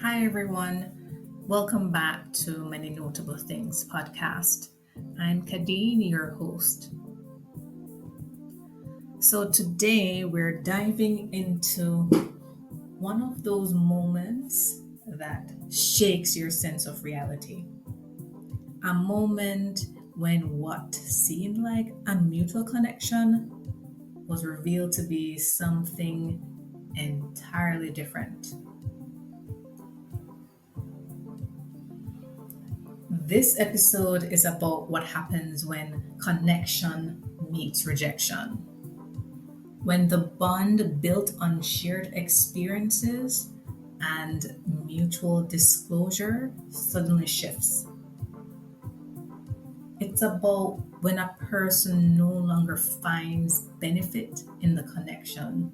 Hi, everyone. Welcome back to Many Notable Things podcast. I'm Kadeen, your host. So, today we're diving into one of those moments that shakes your sense of reality. A moment when what seemed like a mutual connection was revealed to be something entirely different. This episode is about what happens when connection meets rejection. When the bond built on shared experiences and mutual disclosure suddenly shifts. It's about when a person no longer finds benefit in the connection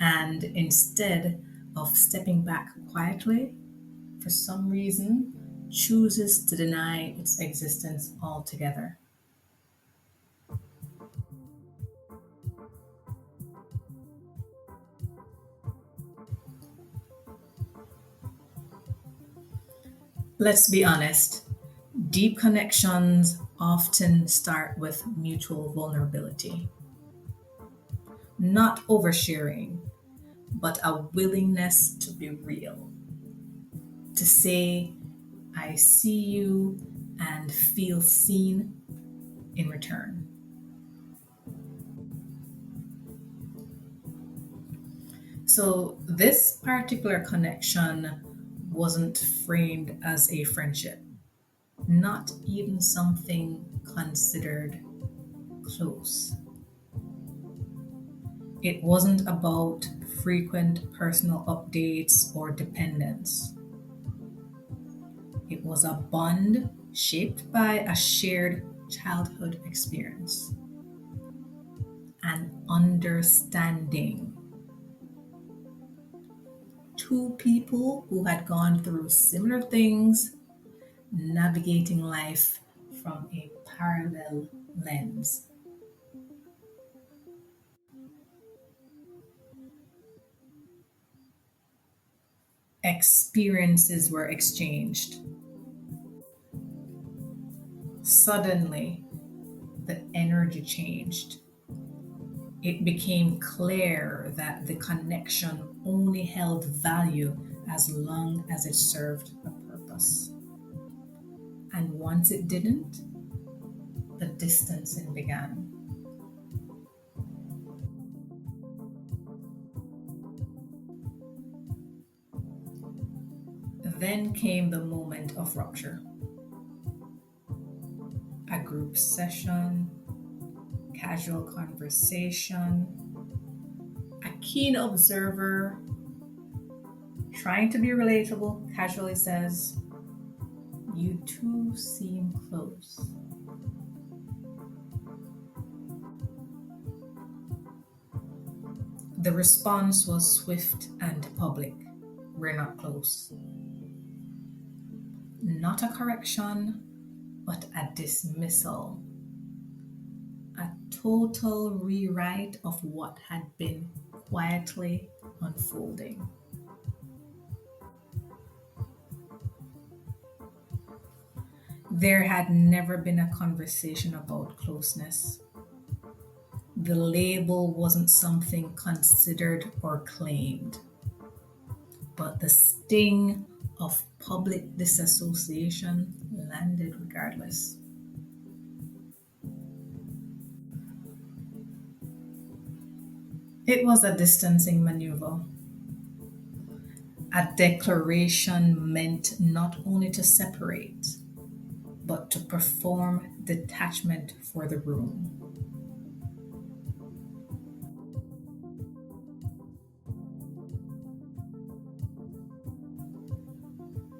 and instead of stepping back quietly, for some reason, chooses to deny its existence altogether. Let's be honest, deep connections often start with mutual vulnerability, not oversharing, but a willingness to be real, to say, I see you and feel seen in return. So, this particular connection wasn't framed as a friendship, not even something considered close. It wasn't about frequent personal updates or dependence. It was a bond shaped by a shared childhood experience, an understanding. Two people who had gone through similar things, navigating life from a parallel lens. Experiences were exchanged. Suddenly, the energy changed. It became clear that the connection only held value as long as it served a purpose. And once it didn't, the distancing began. Then came the moment of rupture. A group session, casual conversation, a keen observer trying to be relatable casually says, "You two seem close." The response was swift and public. "We're not close." Not a correction, but a dismissal. A total rewrite of what had been quietly unfolding. There had never been a conversation about closeness. The label wasn't something considered or claimed, but the sting of public disassociation landed regardless. It was a distancing maneuver, a declaration meant not only to separate, but to perform detachment for the room.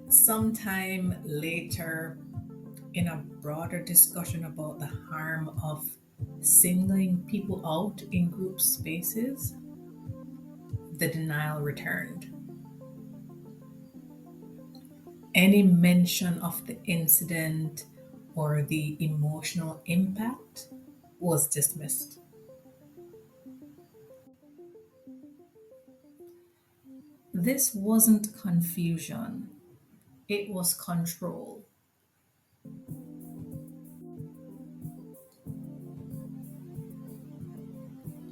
Sometime later, in a broader discussion about the harm of singling people out in group spaces, the denial returned. Any mention of the incident or the emotional impact was dismissed. This wasn't confusion, it was control.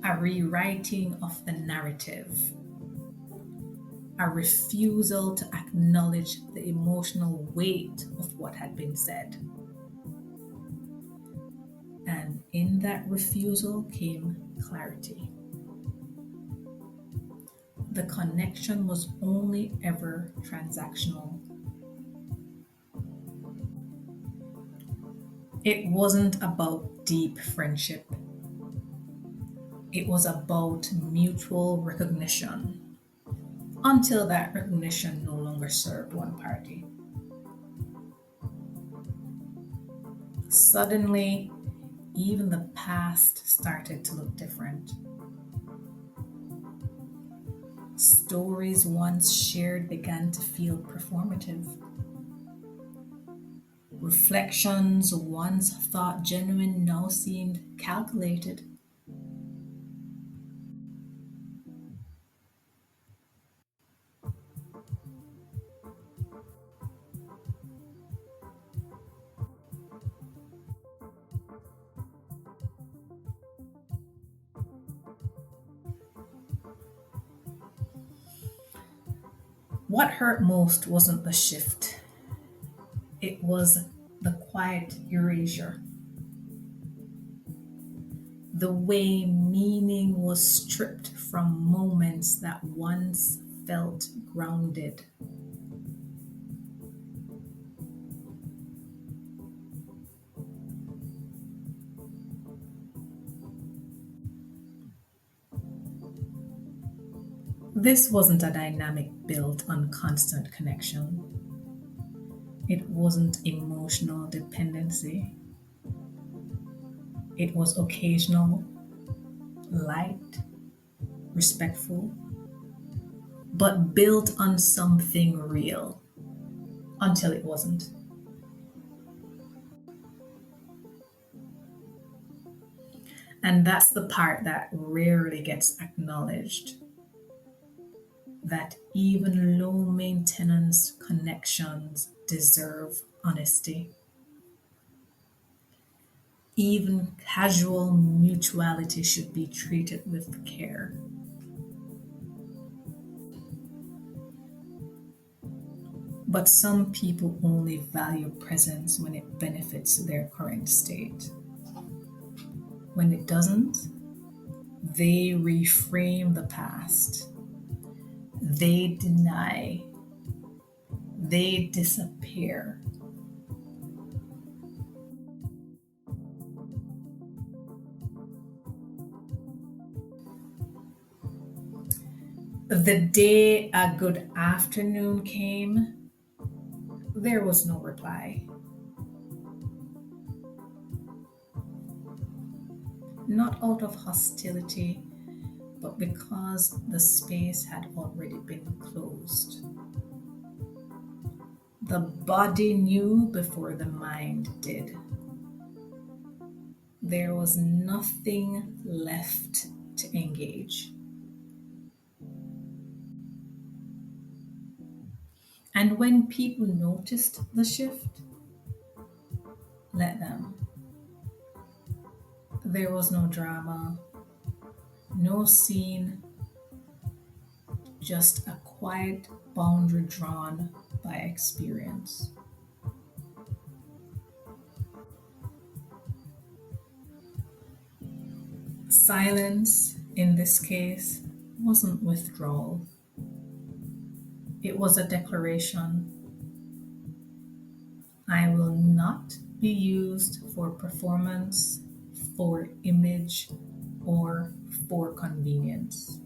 A rewriting of the narrative, a refusal to acknowledge the emotional weight of what had been said. And in that refusal came clarity. The connection was only ever transactional. It wasn't about deep friendship, it was about mutual recognition until that recognition no longer served one party. Suddenly, even the past started to look different. Stories once shared began to feel performative. Reflections once thought genuine now seemed calculated. What hurt most wasn't the shift, it was the quiet erasure. The way meaning was stripped from moments that once felt grounded. This wasn't a dynamic built on constant connection. It wasn't emotional dependency. It was occasional, light, respectful, but built on something real until it wasn't. And that's the part that rarely gets acknowledged, that even low maintenance connections deserve honesty. Even casual mutuality should be treated with care. But some people only value presence when it benefits their current state. When it doesn't, they reframe the past, they deny, they disappear. The day a good afternoon came, there was no reply. Not out of hostility, but because the space had already been closed. The body knew before the mind did. There was nothing left to engage. And when people noticed the shift, let them. There was no drama, no scene, just a quiet boundary drawn by experience. Silence, in this case, wasn't withdrawal, it was a declaration: I will not be used for performance, for image, or for convenience.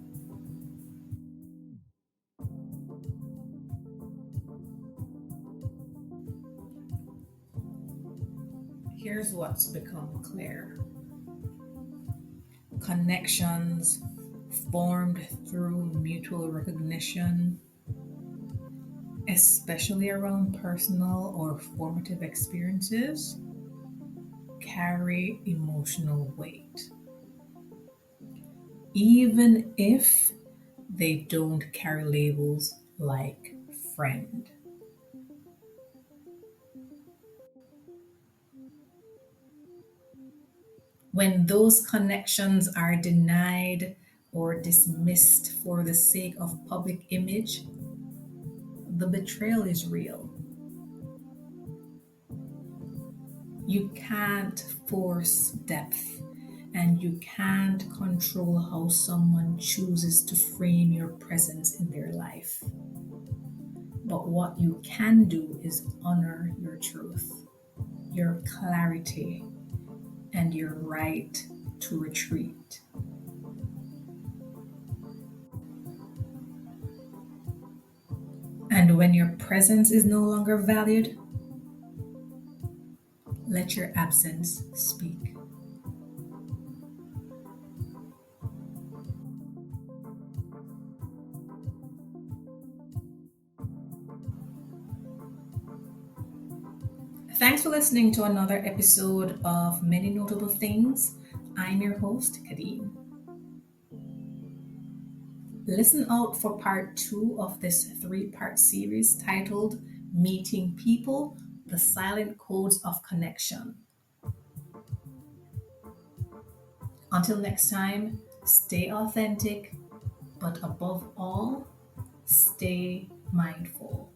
Here's what's become clear: connections formed through mutual recognition, especially around personal or formative experiences, carry emotional weight. Even if They don't carry labels like friend. When those connections are denied or dismissed for the sake of public image, the betrayal is real. You can't force depth, and you can't control how someone chooses to frame your presence in their life. But what you can do is honor your truth, your clarity, and your right to retreat. And when your presence is no longer valued, let your absence speak. Thanks for listening to another episode of Many Notable Things. I'm your host, Kadeen. Listen out for part 2 of this 3-part series titled Meeting People, the Silent Codes of Connection. Until next time, stay authentic, but above all, stay mindful.